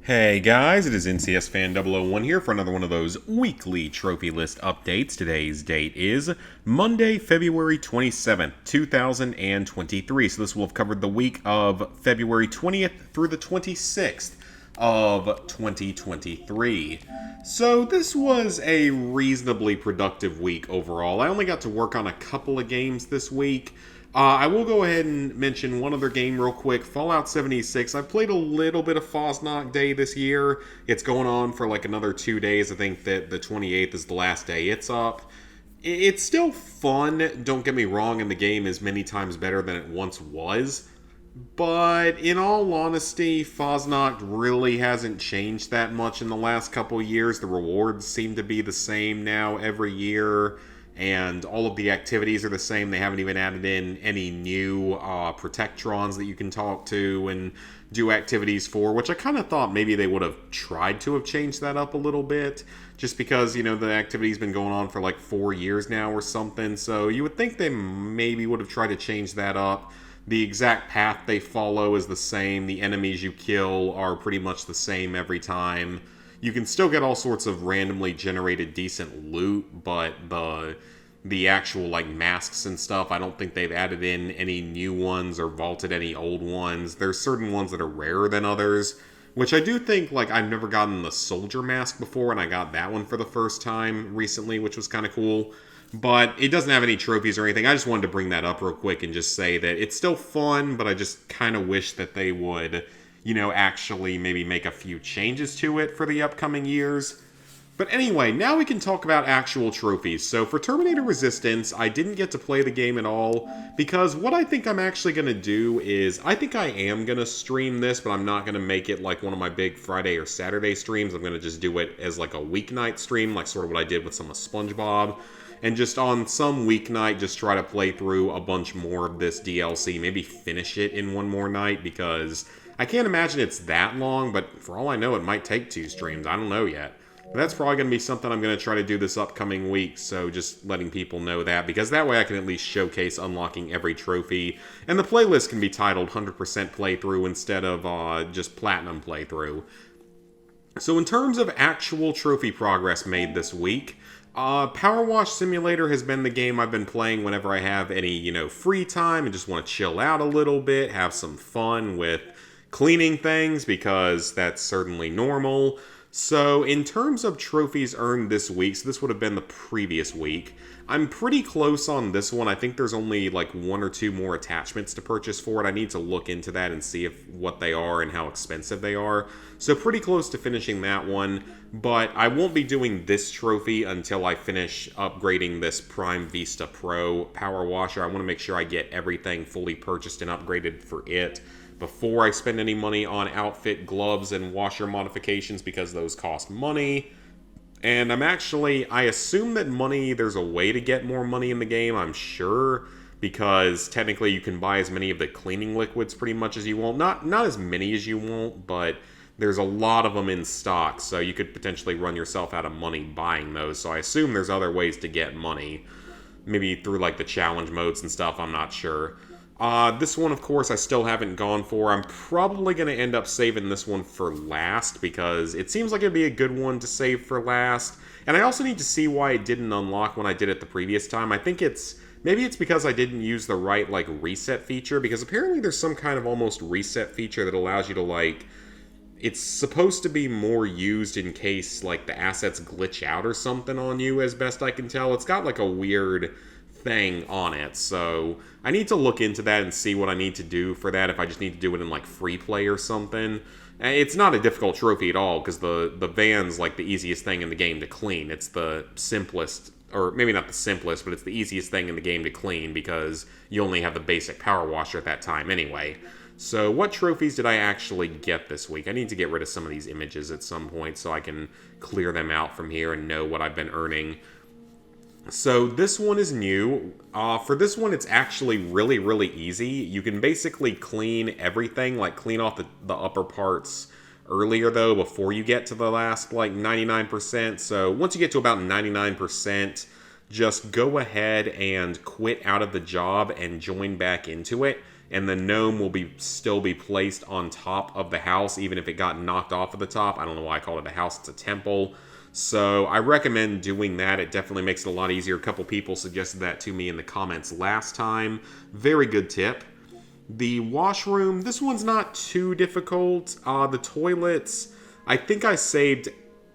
Hey guys, it is NCS Fan 001 here for another one of those weekly trophy list updates. Today's date is Monday, February 27th, 2023. So this will have covered the week of February 20th through the 26th of 2023. So this was a reasonably productive week overall. I only got to work on a couple of games this week. I will go ahead and mention one other game real quick, Fallout 76. I played a little bit of Fosnock Day this year. It's going on for like another 2 days. I think that the 28th is the last day it's up. It's still fun, don't get me wrong, and the game is many times better than it once was. But in all honesty, Fosnock really hasn't changed that much in the last couple years. The rewards seem to be the same now every year. And all of the activities are the same. They haven't even added in any new Protectrons that you can talk to and do activities for, which I kind of thought maybe they would have tried to have changed that up a little bit, just because, you know, the activity's been going on for like 4 years now or something. So you would think they maybe would have tried to change that up. The exact path they follow is the same. The enemies you kill are pretty much the same every time. You can still get all sorts of randomly generated decent loot, but the actual like masks and stuff, I don't think they've added in any new ones or vaulted any old ones. There's certain ones that are rarer than others, which I do think, like, I've never gotten the soldier mask before, and I got that one for the first time recently, which was kind of cool. But it doesn't have any trophies or anything. I just wanted to bring that up real quick and just say that it's still fun, but I just kind of wish that they would, you know, actually maybe make a few changes to it for the upcoming years. But anyway, now we can talk about actual trophies. So for Terminator Resistance, I didn't get to play the game at all, because what I think I'm actually going to do is, I think I am going to stream this, but I'm not going to make it like one of my big Friday or Saturday streams. I'm going to just do it as like a weeknight stream, like sort of what I did with some of SpongeBob. And just on some weeknight, just try to play through a bunch more of this DLC, maybe finish it in one more night, because I can't imagine it's that long, but for all I know, it might take 2 streams. I don't know yet. But that's probably going to be something I'm going to try to do this upcoming week, so just letting people know that, because that way I can at least showcase unlocking every trophy, and the playlist can be titled 100% playthrough instead of just platinum playthrough. So in terms of actual trophy progress made this week, PowerWash Simulator has been the game I've been playing whenever I have any, you know, free time and just want to chill out a little bit, have some fun with cleaning things, because that's certainly normal. So in terms of trophies earned this week, so this would have been the previous week, I'm pretty close on this one. I think there's only like 1 or 2 more attachments to purchase for it. I need to look into that and see what they are and how expensive they are. So pretty close to finishing that one, but I won't be doing this trophy until I finish upgrading this Prime Vista Pro power washer. I want to make sure I get everything fully purchased and upgraded for it before I spend any money on outfit, gloves, and washer modifications, because those cost money. And I assume that there's a way to get more money in the game, I'm sure, because technically you can buy as many of the cleaning liquids pretty much as you want. Not as many as you want, but there's a lot of them in stock, so you could potentially run yourself out of money buying those. So I assume there's other ways to get money, maybe through like the challenge modes and stuff, I'm not sure. This one, of course, I still haven't gone for. I'm probably going to end up saving this one for last, because it seems like it'd be a good one to save for last. And I also need to see why it didn't unlock when I did it the previous time. I think maybe it's because I didn't use the right, like, reset feature, because apparently there's some kind of almost reset feature that allows you to, like, it's supposed to be more used in case, like, the assets glitch out or something on you, as best I can tell. It's got, like, a weird thing on it, so I need to look into that and see what I need to do for that, if I just need to do it in like free play or something. It's not a difficult trophy at all, because the van's like the easiest thing in the game to clean. It's the simplest, or maybe not the simplest, but it's the easiest thing in the game to clean, because you only have the basic power washer at that time anyway. So what trophies did I actually get this week? I need to get rid of some of these images at some point so I can clear them out from here and know what I've been earning. So this one is new. For this one, it's actually really, really easy. You can basically clean everything, like clean off the upper parts earlier, though, before you get to the last, like, 99%. So once you get to about 99%, just go ahead and quit out of the job and join back into it. and the gnome will still be placed on top of the house, even if it got knocked off of the top. I don't know why I called it a house, it's a temple. So I recommend doing that. It definitely makes it a lot easier. A couple people suggested that to me in the comments last time. Very good tip. The washroom, this one's not too difficult. The toilets, I think I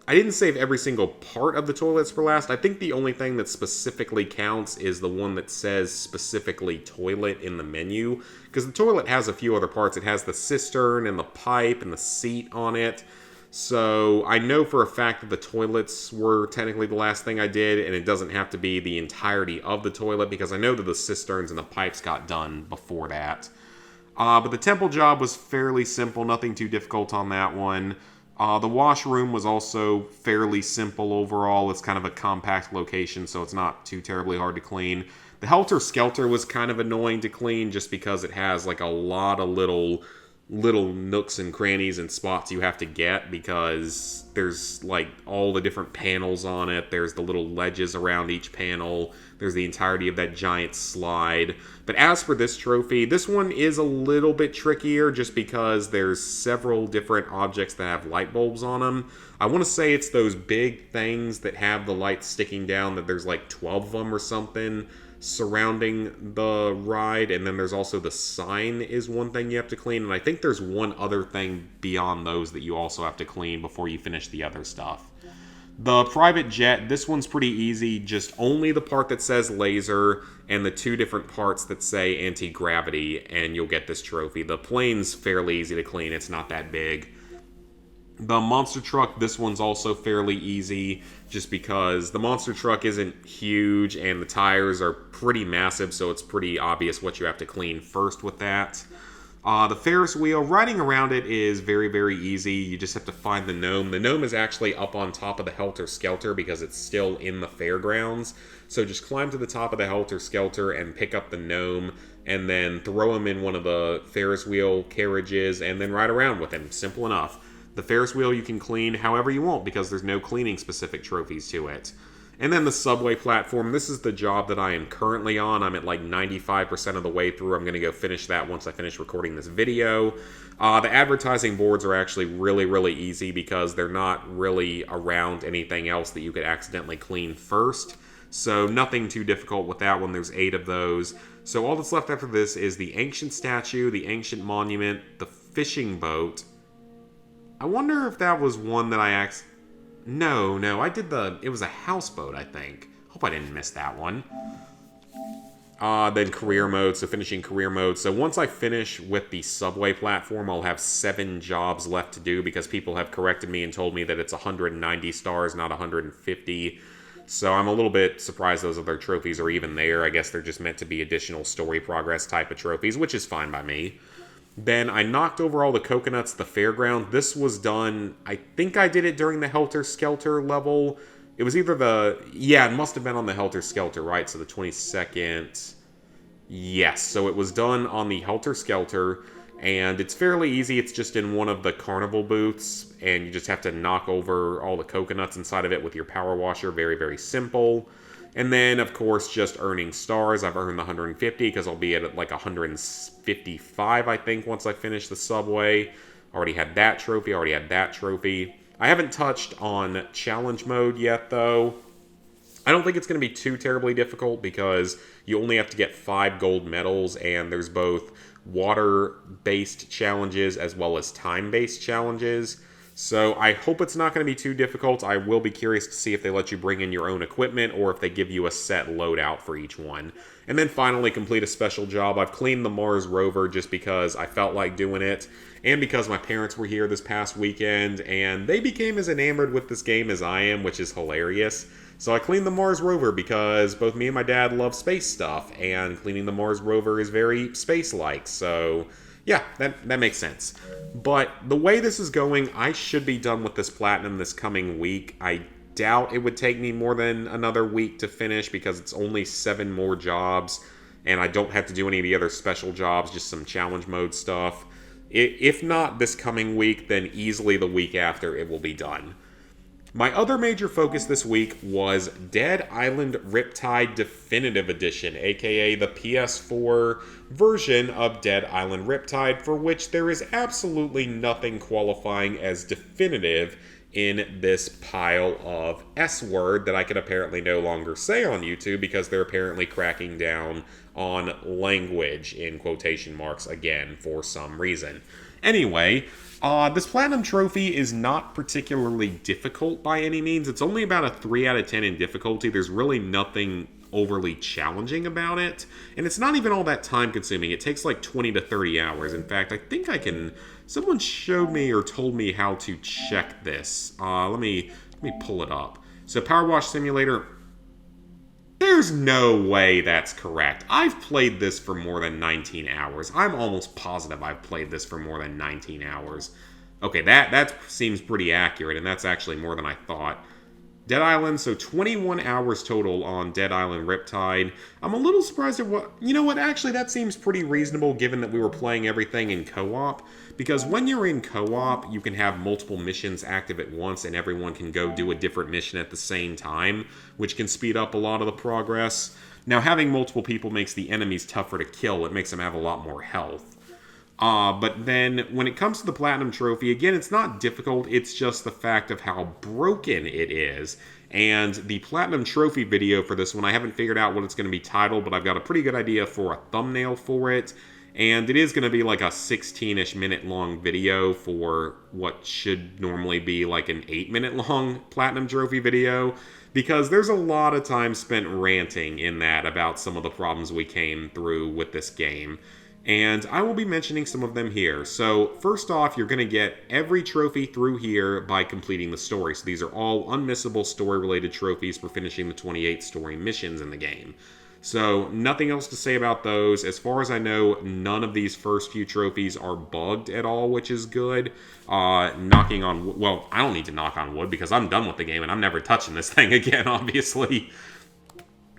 didn't save every single part of the toilets for last. I think the only thing that specifically counts is the one that says specifically toilet in the menu. Because the toilet has a few other parts. It has the cistern and the pipe and the seat on it. So I know for a fact that the toilets were technically the last thing I did, and it doesn't have to be the entirety of the toilet, because I know that the cisterns and the pipes got done before that. But the temple job was fairly simple, nothing too difficult on that one. The washroom was also fairly simple overall. It's kind of a compact location, so it's not too terribly hard to clean. The Helter Skelter was kind of annoying to clean just because it has like a lot of little nooks and crannies and spots you have to get, because there's like all the different panels on it. There's the little ledges around each panel. There's the entirety of that giant slide. But as for this trophy, this one is a little bit trickier just because there's several different objects that have light bulbs on them. I want to say it's those big things that have the lights sticking down, that there's like 12 of them or something surrounding the ride, and then there's also the sign is one thing you have to clean, and I think there's one other thing beyond those that you also have to clean before you finish the other stuff. The private jet, this one's pretty easy, just only the part that says laser and the two different parts that say anti-gravity, and you'll get this trophy. The plane's fairly easy to clean, it's not that big. The monster truck, this one's also fairly easy, just because the monster truck isn't huge and the tires are pretty massive, so it's pretty obvious what you have to clean first with that. The Ferris wheel, riding around it is very, very easy. You just have to find the gnome. The gnome is actually up on top of the Helter Skelter because it's still in the fairgrounds. So just climb to the top of the Helter Skelter and pick up the gnome, and then throw him in one of the Ferris wheel carriages and then ride around with him. Simple enough. The Ferris wheel you can clean however you want because there's no cleaning specific trophies to it. And then the subway platform, this is the job that I am currently on. I'm at like 95% of the way through. I'm going to go finish that once I finish recording this video. The advertising boards are actually really, really easy because they're not really around anything else that you could accidentally clean first. So nothing too difficult with that one. There's 8 of those. So all that's left after this is the ancient statue, the ancient monument, the fishing boat. I wonder if that was one that I No, I did it was a houseboat, I think. Hope I didn't miss that one. Then career mode, so finishing career mode. So once I finish with the subway platform, I'll have 7 jobs left to do because people have corrected me and told me that it's 190 stars, not 150. So I'm a little bit surprised those other trophies are even there. I guess they're just meant to be additional story progress type of trophies, which is fine by me. Then I knocked over all the coconuts at the fairground. This was done, I think I did it during the Helter Skelter level. It was either it must have been on the Helter Skelter, right? So the 22nd. Yes, so it was done on the Helter Skelter, and it's fairly easy. It's just in one of the carnival booths, and you just have to knock over all the coconuts inside of it with your power washer. Very, very simple. And then, of course, just earning stars. I've earned the 150 because I'll be at like 155, I think, once I finish the subway. Already had that trophy. I haven't touched on challenge mode yet, though. I don't think it's going to be too terribly difficult because you only have to get 5 gold medals, and there's both water-based challenges as well as time-based challenges. So I hope it's not going to be too difficult. I will be curious to see if they let you bring in your own equipment or if they give you a set loadout for each one. And then finally complete a special job. I've cleaned the Mars rover just because I felt like doing it, and because my parents were here this past weekend and they became as enamored with this game as I am, which is hilarious. So I cleaned the Mars rover because both me and my dad love space stuff, and cleaning the Mars rover is very space-like, so yeah, that makes sense. But the way this is going, I should be done with this platinum this coming week. I doubt it would take me more than another week to finish because it's only 7 more jobs, and I don't have to do any of the other special jobs, just some challenge mode stuff. If not this coming week, then easily the week after it will be done. My other major focus this week was Dead Island Riptide Definitive Edition, aka the PS4 version of Dead Island Riptide, for which there is absolutely nothing qualifying as definitive in this pile of S-word that I can apparently no longer say on YouTube because they're apparently cracking down on language in quotation marks again for some reason. Anyway, this Platinum Trophy is not particularly difficult by any means. It's only about a 3 out of 10 in difficulty. There's really nothing overly challenging about it. And it's not even all that time consuming. It takes like 20 to 30 hours. In fact, I think I can... Someone showed me or told me how to check this. Let me pull it up. So PowerWash Simulator... There's no way that's correct. I've played this for more than 19 hours. I'm almost positive I've played this for more than 19 hours. Okay, that seems pretty accurate, and that's actually more than I thought. Dead Island, so 21 hours total on Dead Island Riptide. I'm a little surprised at what... You know what, actually, that seems pretty reasonable given that we were playing everything in co-op. Because when you're in co-op, you can have multiple missions active at once and everyone can go do a different mission at the same time, which can speed up a lot of the progress. Now, having multiple people makes the enemies tougher to kill. It makes them have a lot more health. But then, when it comes to the Platinum Trophy, again, it's not difficult, it's just the fact of how broken it is. And the Platinum Trophy video for this one, I haven't figured out what it's going to be titled, but I've got a pretty good idea for a thumbnail for it. And it is going to be like a 16-ish minute long video for what should normally be like an 8-minute long Platinum Trophy video. Because there's a lot of time spent ranting in that about some of the problems we came through with this game. And I will be mentioning some of them here. So, first off, you're going to get every trophy through here by completing the story. So these are all unmissable story-related trophies for finishing the 28 story missions in the game. So, nothing else to say about those. As far as I know, none of these first few trophies are bugged at all, which is good. Knocking on... Well, I don't need to knock on wood because I'm done with the game and I'm never touching this thing again, obviously.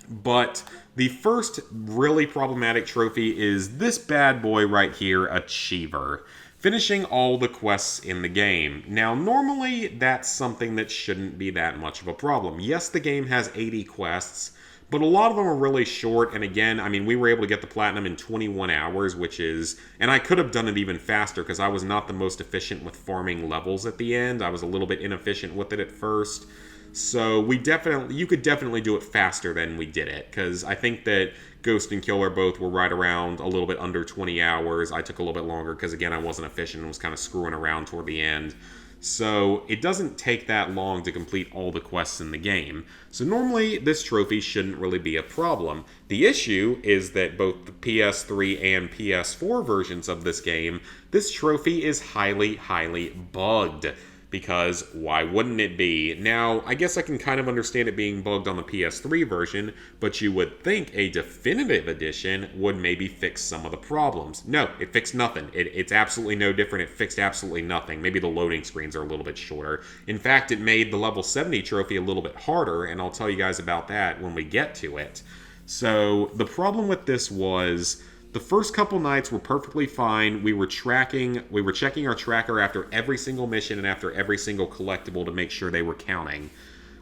But... the first really problematic trophy is this bad boy right here, Achiever. Finishing all the quests in the game. Now, normally, that's something that shouldn't be that much of a problem. Yes, the game has 80 quests, but a lot of them are really short, and again, I mean, we were able to get the Platinum in 21 hours, which is... And I could have done it even faster, because I was not the most efficient with farming levels at the end. I was a little bit inefficient with it at first. So you could definitely do it faster than we did it, because I think that Ghost and Killer both were right around a little bit under 20 hours. I took a little bit longer because, again, I wasn't efficient and was kind of screwing around toward the end. So it doesn't take that long to complete all the quests in the game. So normally this trophy shouldn't really be a problem. The issue is that both the PS3 and PS4 versions of this game, this trophy is highly, highly bugged. Because why wouldn't it be? Now, I guess I can kind of understand it being bugged on the PS3 version, but you would think a definitive edition would maybe fix some of the problems. No, it fixed nothing. It's absolutely no different. It fixed absolutely nothing. Maybe the loading screens are a little bit shorter. In fact, it made the level 70 trophy a little bit harder, and I'll tell you guys about that when we get to it. So, the problem with this was... the first couple nights were perfectly fine. We were checking our tracker after every single mission and after every single collectible to make sure they were counting.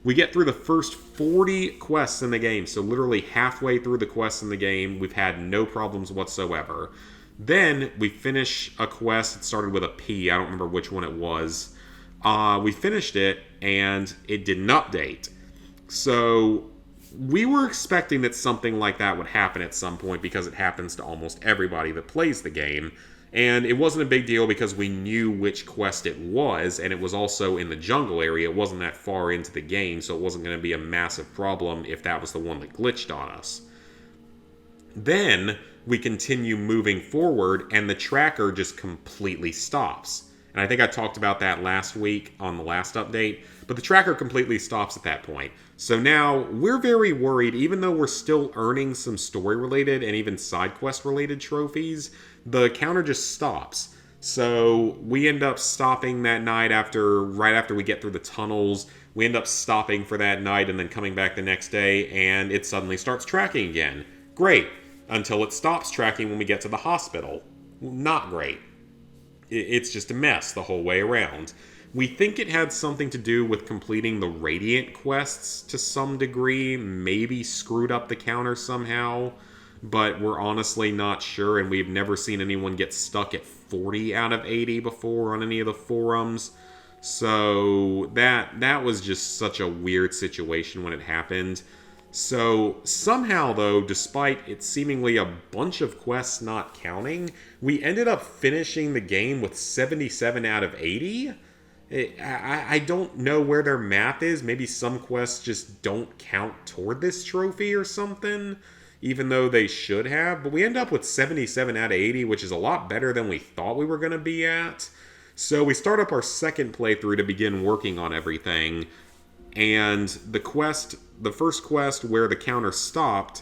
We get through the first 40 quests in the game, so literally halfway through the quests in the game, we've had no problems whatsoever. Then we finish a quest. It started with a P. I don't remember which one it was. We finished it, and it didn't update. So... we were expecting that something like that would happen at some point because it happens to almost everybody that plays the game. And it wasn't a big deal because we knew which quest it was, and it was also in the jungle area. It wasn't that far into the game, so it wasn't going to be a massive problem if that was the one that glitched on us. Then we continue moving forward, and the tracker just completely stops. And I think I talked about that last week on the last update, but the tracker completely stops at that point. So now, we're very worried, even though we're still earning some story-related and even side quest-related trophies, the counter just stops. So we end up stopping that night right after we get through the tunnels. We end up stopping for that night and then coming back the next day, and it suddenly starts tracking again. Great. Until it stops tracking when we get to the hospital. Not great. It's just a mess the whole way around. We think it had something to do with completing the Radiant quests to some degree, maybe screwed up the counter somehow, but we're honestly not sure, and we've never seen anyone get stuck at 40 out of 80 before on any of the forums. So that was just such a weird situation when it happened. So somehow, though, despite it seemingly a bunch of quests not counting, we ended up finishing the game with 77 out of 80. I don't know where their math is. Maybe some quests just don't count toward this trophy or something, even though they should have. But we end up with 77 out of 80, which is a lot better than we thought we were going to be at. So we start up our second playthrough to begin working on everything. And the first quest where the counter stopped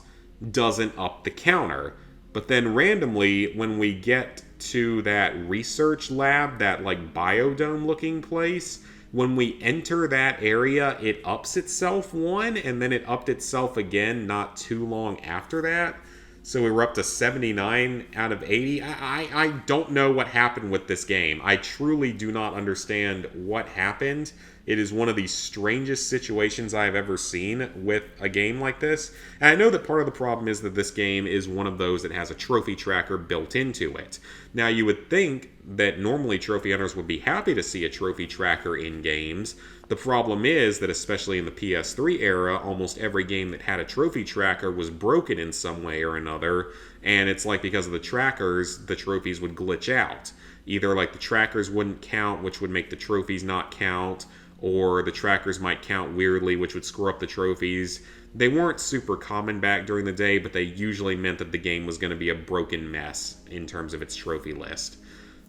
doesn't up the counter. But then randomly, when we get to that research lab, that like biodome looking place, when we enter that area, it ups itself one, and then it upped itself again not too long after that. So we were up to 79 out of 80. I don't know what happened with this game. I truly do not understand what happened. It is one of the strangest situations I've ever seen with a game like this. And I know that part of the problem is that this game is one of those that has a trophy tracker built into it. Now, you would think that normally trophy hunters would be happy to see a trophy tracker in games. The problem is that especially in the PS3 era, almost every game that had a trophy tracker was broken in some way or another. And it's like because of the trackers, the trophies would glitch out. Either like the trackers wouldn't count, which would make the trophies not count, or the trackers might count weirdly, which would screw up the trophies. They weren't super common back during the day, but they usually meant that the game was going to be a broken mess in terms of its trophy list.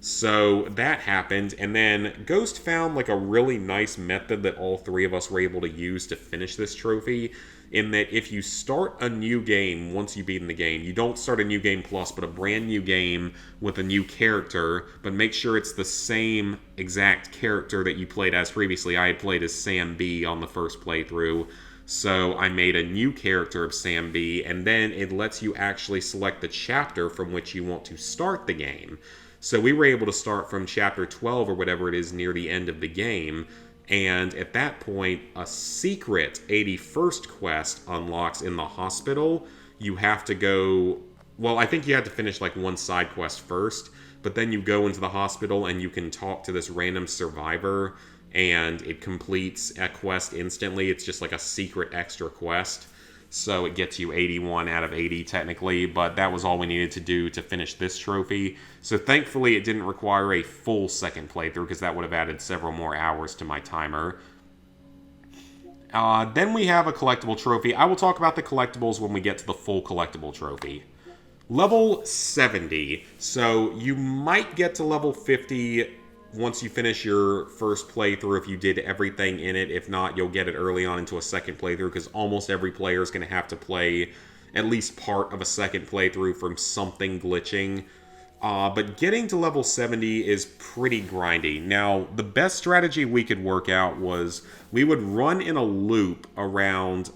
So that happened, and then Ghost found like a really nice method that all three of us were able to use to finish this trophy, in that if you start a new game once you've beaten the game, you don't start a new game plus, but a brand new game with a new character, but make sure it's the same exact character that you played as previously. I had played as Sam B on the first playthrough, so I made a new character of Sam B, and then it lets you actually select the chapter from which you want to start the game. So we were able to start from chapter 12 or whatever it is near the end of the game, and at that point, a secret 81st quest unlocks in the hospital. You have to go... Well, I think you had to finish like one side quest first, but then you go into the hospital and you can talk to this random survivor, and it completes a quest instantly. It's just like a secret extra quest. So it gets you 81 out of 80 technically, but that was all we needed to do to finish this trophy. So thankfully it didn't require a full second playthrough, because that would have added several more hours to my timer. Then we have a collectible trophy. I will talk about the collectibles when we get to the full collectible trophy. Level 70. So you might get to level 50 once you finish your first playthrough if you did everything in it. If not, you'll get it early on into a second playthrough, because almost every player is going to have to play at least part of a second playthrough from something glitching. But getting to level 70 is pretty grindy. Now, the best strategy we could work out was we would run in a loop around...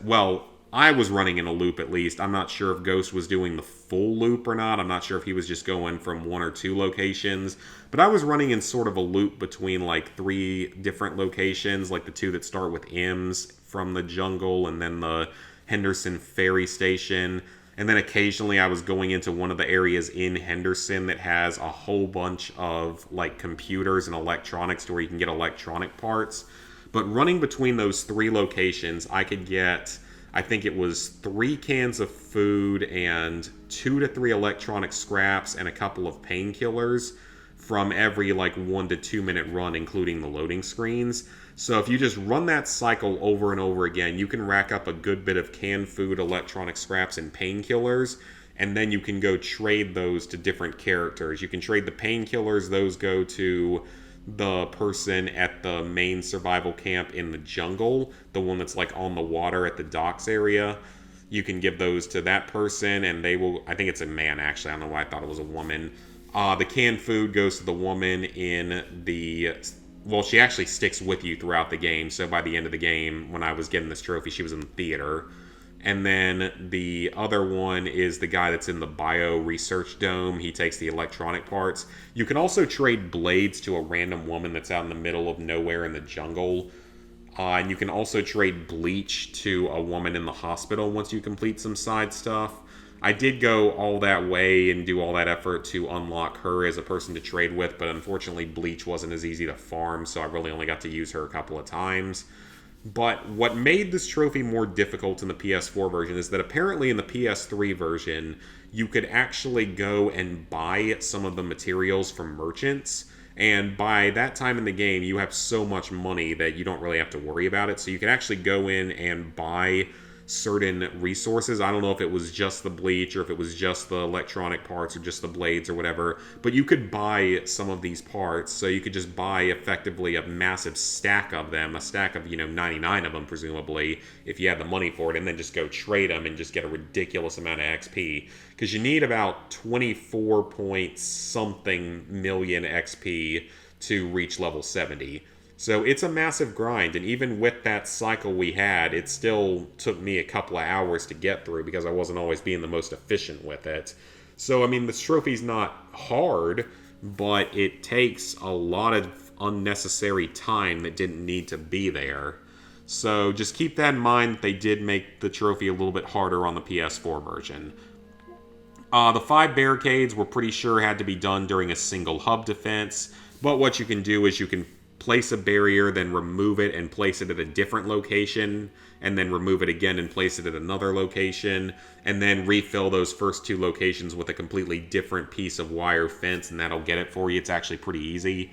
Well, I was running in a loop at least. I'm not sure if Ghost was doing the full loop or not. I'm not sure if he was just going from one or two locations. But I was running in sort of a loop between like 3 different locations, like the 2 that start with M's from the jungle, and then the Henderson ferry station. And then occasionally I was going into one of the areas in Henderson that has a whole bunch of like computers and electronics to where you can get electronic parts. But running between those 3 locations, I could get... I think it was 3 cans of food and 2 to 3 electronic scraps and a couple of painkillers from every like 1 to 2 minute run, including the loading screens. So if you just run that cycle over and over again, you can rack up a good bit of canned food, electronic scraps, and painkillers, and then you can go trade those to different characters. You can trade the painkillers, those go to the person at the main survival camp in the jungle, the one that's like on the water at the docks area. You can give those to that person, and they will... I think it's a man, actually. I don't know why I thought it was a woman. The canned food goes to the woman in the... Well, she actually sticks with you throughout the game, so by the end of the game, when I was getting this trophy, she was in the theater. And then the other one is the guy that's in the bio research dome. He takes the electronic parts. You can also trade blades to a random woman that's out in the middle of nowhere in the jungle. And you can also trade bleach to a woman in the hospital once you complete some side stuff. I did go all that way and do all that effort to unlock her as a person to trade with, but unfortunately bleach wasn't as easy to farm, so I really only got to use her a couple of times. But what made this trophy more difficult in the PS4 version is that apparently in the PS3 version, you could actually go and buy some of the materials from merchants. And by that time in the game, you have so much money that you don't really have to worry about it. So you can actually go in and buy certain resources. I don't know if it was just the bleach or if it was just the electronic parts or just the blades or whatever, but you could buy some of these parts. So you could just buy effectively a massive stack of them, a stack of 99 of them presumably, if you had the money for it, and then just go trade them and just get a ridiculous amount of XP, because you need about 24 point something million XP to reach level 70. So it's a massive grind, and even with that cycle we had, it still took me a couple of hours to get through because I wasn't always being the most efficient with it. So, I mean, this trophy's not hard, but it takes a lot of unnecessary time that didn't need to be there. So just keep that in mind. They did make the trophy a little bit harder on the PS4 version. The 5 barricades we're pretty sure had to be done during a single hub defense, but what you can do is you can place a barrier, then remove it and place it at a different location, and then remove it again and place it at another location, and then refill those first 2 locations with a completely different piece of wire fence, and that'll get it for you. It's actually pretty easy.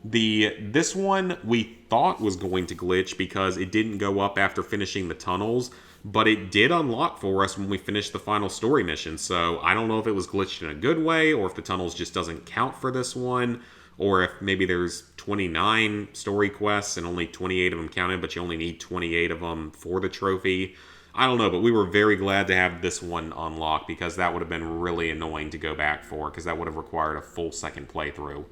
This one we thought was going to glitch because it didn't go up after finishing the tunnels, but it did unlock for us when we finished the final story mission, so I don't know if it was glitched in a good way, or if the tunnels just doesn't count for this one, or if maybe there's 29 story quests and only 28 of them counted, but you only need 28 of them for the trophy. I don't know, but we were very glad to have this one unlocked because that would have been really annoying to go back for, because that would have required a full second playthrough.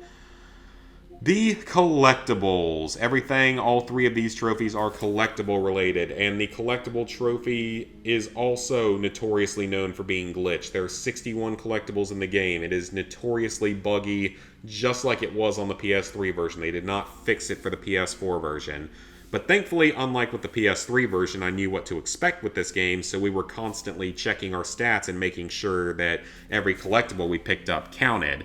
The collectibles. Everything, all 3 of these trophies are collectible related, and the collectible trophy is also notoriously known for being glitched. There are 61 collectibles in the game. It is notoriously buggy, just like it was on the PS3 version. They did not fix it for the PS4 version. But thankfully, unlike with the PS3 version, I knew what to expect with this game, so we were constantly checking our stats and making sure that every collectible we picked up counted.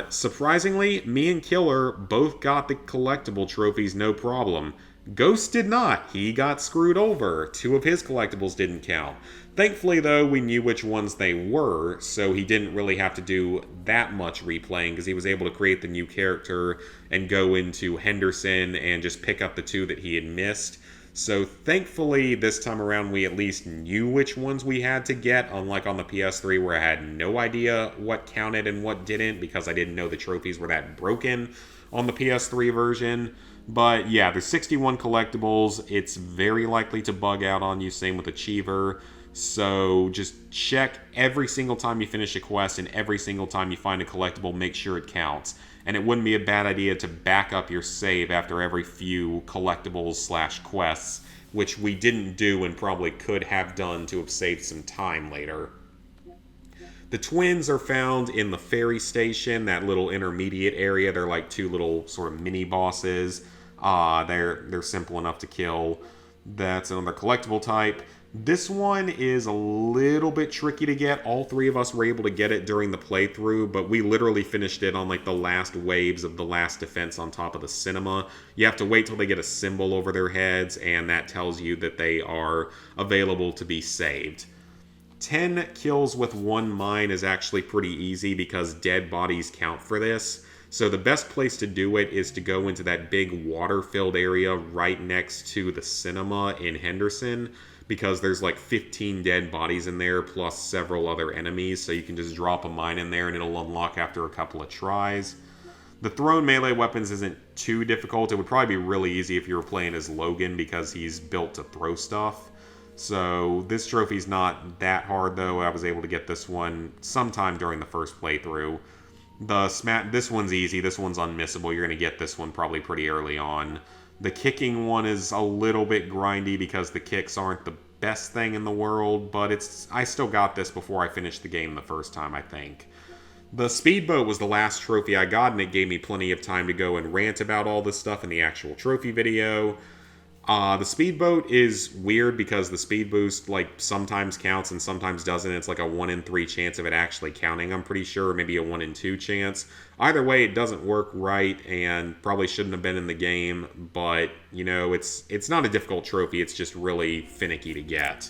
Surprisingly, me and Killer both got the collectible trophies no problem. Ghost did not. He got screwed over. 2 of his collectibles didn't count. Thankfully, though, we knew which ones they were, so he didn't really have to do that much replaying because he was able to create the new character and go into Henderson and just pick up the 2 that he had missed. So thankfully, this time around, we at least knew which ones we had to get, unlike on the PS3 where I had no idea what counted and what didn't because I didn't know the trophies were that broken on the PS3 version. But yeah, there's 61 collectibles. It's very likely to bug out on you, same with Achiever. So just check every single time you finish a quest and every single time you find a collectible, make sure it counts. And it wouldn't be a bad idea to back up your save after every few collectibles/quests, which we didn't do and probably could have done to have saved some time later. The twins are found in the ferry station, that little intermediate area. They're like 2 little sort of mini bosses. They're simple enough to kill. That's another collectible type. This one is a little bit tricky to get. All 3 of us were able to get it during the playthrough, but we literally finished it on like the last waves of the last defense on top of the cinema. You have to wait till they get a symbol over their heads, and that tells you that they are available to be saved. 10 kills with 1 mine is actually pretty easy because dead bodies count for this. So the best place to do it is to go into that big water-filled area right next to the cinema in Henderson, because there's like 15 dead bodies in there plus several other enemies, so you can just drop a mine in there and it'll unlock after a couple of tries. The thrown melee weapons isn't too difficult. It would probably be really easy if you were playing as Logan because he's built to throw stuff. So this trophy's not that hard though. I was able to get this one sometime during the first playthrough. This one's easy. This one's unmissable. You're going to get this one probably pretty early on. The kicking one is a little bit grindy because the kicks aren't the best thing in the world, but I still got this before I finished the game the first time, I think. The speedboat was the last trophy I got, and it gave me plenty of time to go and rant about all this stuff in the actual trophy video. The speedboat is weird because the speed boost sometimes counts and sometimes doesn't. It's like a 1 in 3 chance of it actually counting, I'm pretty sure, or maybe a 1 in 2 chance. Either way, it doesn't work right and probably shouldn't have been in the game, but it's not a difficult trophy, it's just really finicky to get.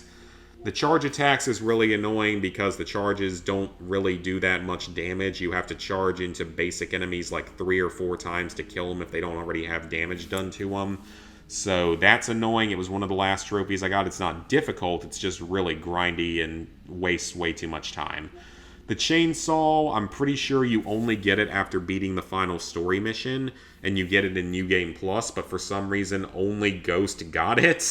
The charge attacks is really annoying because the charges don't really do that much damage. You have to charge into basic enemies like 3 or 4 times to kill them if they don't already have damage done to them. So that's annoying. It was one of the last trophies I got. It's not difficult, it's just really grindy and wastes way too much time. The chainsaw, I'm pretty sure you only get it after beating the final story mission, and you get it in New Game Plus, but for some reason only Ghost got it,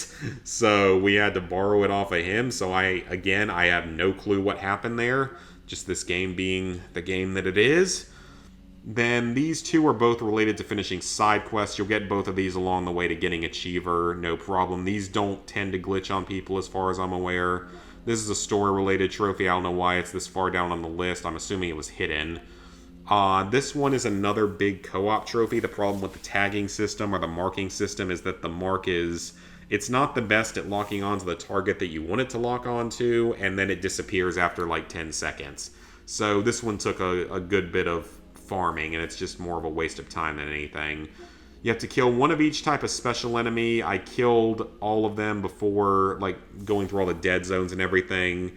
so we had to borrow it off of him. So I have no clue what happened there, just this game being the game that it is. Then these two are both related to finishing side quests. You'll get both of these along the way to getting Achiever, no problem. These don't tend to glitch on people as far as I'm aware. This is a story-related trophy. I don't know why it's this far down on the list. I'm assuming it was hidden. This one is another big co-op trophy. The problem with the tagging system or the marking system is that the mark it's not the best at locking onto the target that you want it to lock onto, and then it disappears after like 10 seconds. So this one took a good bit of farming, and it's just more of a waste of time than anything. You have to kill one of each type of special enemy. I killed all of them before going through all the dead zones and everything.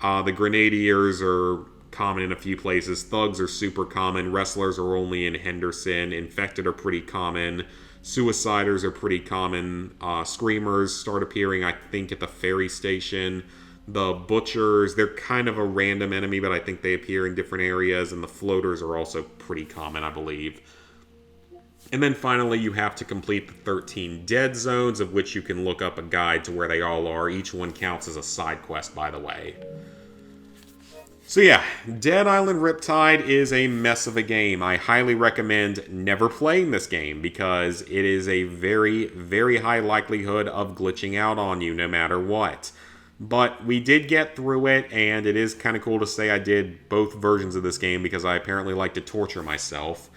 The Grenadiers are common in a few places. Thugs are super common. Wrestlers are only in Henderson. Infected are pretty common. Suiciders are pretty common. Screamers start appearing, I think, at the ferry station. The Butchers, they're kind of a random enemy, but I think they appear in different areas. And the Floaters are also pretty common, I believe. And then finally, you have to complete the 13 dead zones, of which you can look up a guide to where they all are. Each one counts as a side quest, by the way. So yeah, Dead Island Riptide is a mess of a game. I highly recommend never playing this game because it is a very, very high likelihood of glitching out on you no matter what. But we did get through it, and it is kind of cool to say I did both versions of this game because I apparently like to torture myself.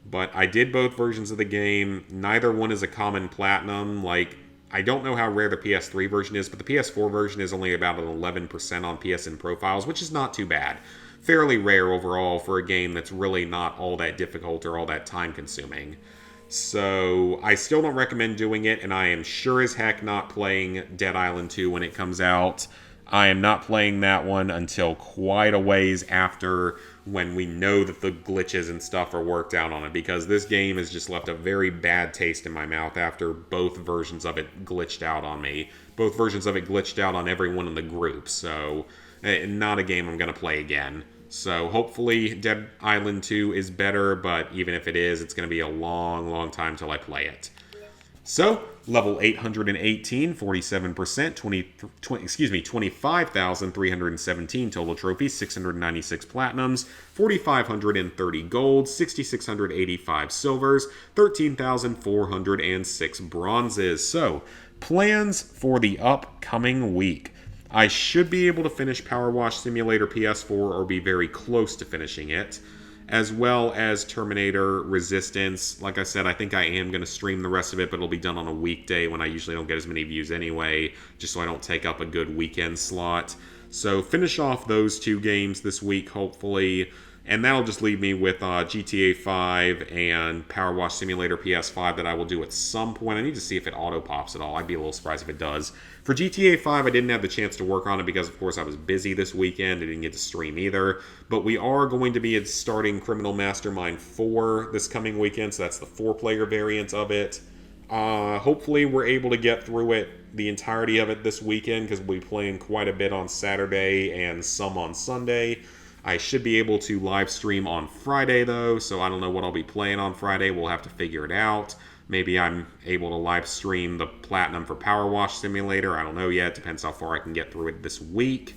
But I did both versions of the game. Neither one is a common platinum. I don't know how rare the PS3 version is, but the PS4 version is only about an 11% on PSN profiles, which is not too bad. Fairly rare overall for a game that's really not all that difficult or all that time-consuming. So I still don't recommend doing it, and I am sure as heck not playing Dead Island 2 when it comes out. I am not playing that one until quite a ways after, when we know that the glitches and stuff are worked out on it, because this game has just left a very bad taste in my mouth after both versions of it glitched out on me. Both versions of it glitched out on everyone in the group, so not a game I'm going to play again. So hopefully Dead Island 2 is better, but even if it is, it's going to be a long, long time till I play it. So, level 818, 47%, 25,317 total trophies, 696 platinums, 4,530 golds, 6,685 silvers, 13,406 bronzes. So, plans for the upcoming week. I should be able to finish PowerWash Simulator PS4 or be very close to finishing it, as well as Terminator Resistance. Like I said, I think I am going to stream the rest of it, but it'll be done on a weekday when I usually don't get as many views anyway, just so I don't take up a good weekend slot. So finish off those two games this week, hopefully, and that'll just leave me with GTA 5 and PowerWash Simulator PS5 that I will do at some point. I need to see if it auto-pops at all. I'd be a little surprised if it does. For GTA 5, I didn't have the chance to work on it because, of course, I was busy this weekend. I didn't get to stream either. But we are going to be starting Criminal Mastermind 4 this coming weekend, so that's the 4-player variant of it. Hopefully we're able to get through it, the entirety of it this weekend, because we'll be playing quite a bit on Saturday and some on Sunday. I should be able to live stream on Friday, though, so I don't know what I'll be playing on Friday. We'll have to figure it out. Maybe I'm able to live stream the Platinum for PowerWash Simulator. I don't know yet. Depends how far I can get through it this week.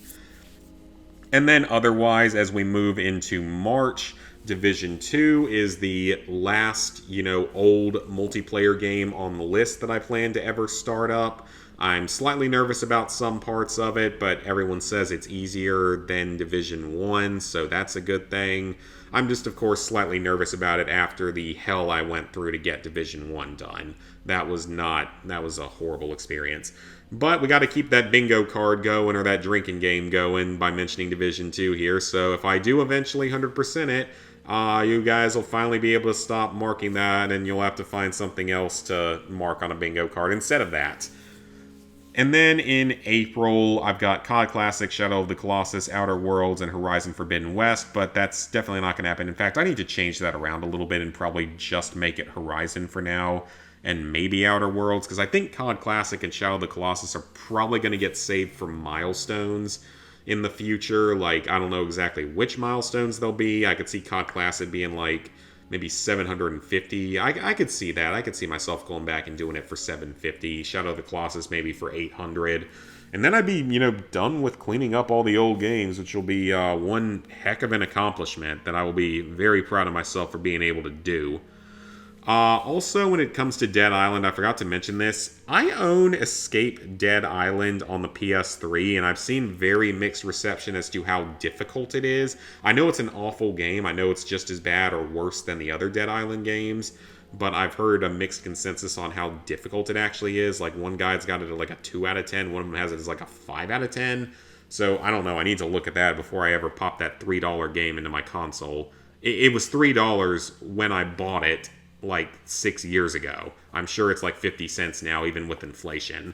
And then otherwise, as we move into March, Division 2 is the last, old multiplayer game on the list that I plan to ever start up. I'm slightly nervous about some parts of it, but everyone says it's easier than Division 1, so that's a good thing. I'm just, of course, slightly nervous about it after the hell I went through to get Division 1 done. That was a horrible experience. But we got to keep that bingo card going, or that drinking game going, by mentioning Division 2 here, so if I do eventually 100% it, you guys will finally be able to stop marking that, and you'll have to find something else to mark on a bingo card instead of that. And then in April, I've got COD Classic, Shadow of the Colossus, Outer Worlds, and Horizon Forbidden West, but that's definitely not going to happen. In fact, I need to change that around a little bit and probably just make it Horizon for now, and maybe Outer Worlds, because I think COD Classic and Shadow of the Colossus are probably going to get saved for milestones in the future. Like, I don't know exactly which milestones they'll be. I could see COD Classic being like maybe 750. I could see that. I could see myself going back and doing it for 750. Shadow of the Colossus maybe for 800. And then I'd be, done with cleaning up all the old games, which will be one heck of an accomplishment that I will be very proud of myself for being able to do. Also, when it comes to Dead Island, I forgot to mention this. I own Escape Dead Island on the PS3, and I've seen very mixed reception as to how difficult it is. I know it's an awful game. I know it's just as bad or worse than the other Dead Island games, but I've heard a mixed consensus on how difficult it actually is. Like, one guy's got it at like a 2 out of 10. One of them has it as like a 5 out of 10. So, I don't know. I need to look at that before I ever pop that $3 game into my console. It was $3 when I bought it like 6 years ago. I'm sure it's like 50 cents now, even with inflation.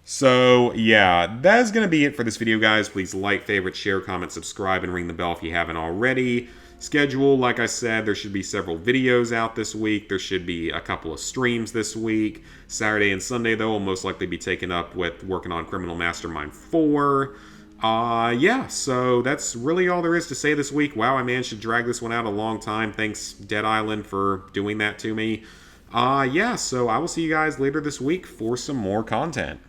So, yeah, that is going to be it for this video, guys. Please like, favorite, share, comment, subscribe, and ring the bell if you haven't already. Schedule, like I said, there should be several videos out this week. There should be a couple of streams this week. Saturday and Sunday, though, will most likely be taken up with working on Criminal Mastermind 4. Yeah, so that's really all there is to say this week. Wow, I managed to drag this one out a long time. Thanks, Dead Island, for doing that to me. Yeah, so I will see you guys later this week for some more content.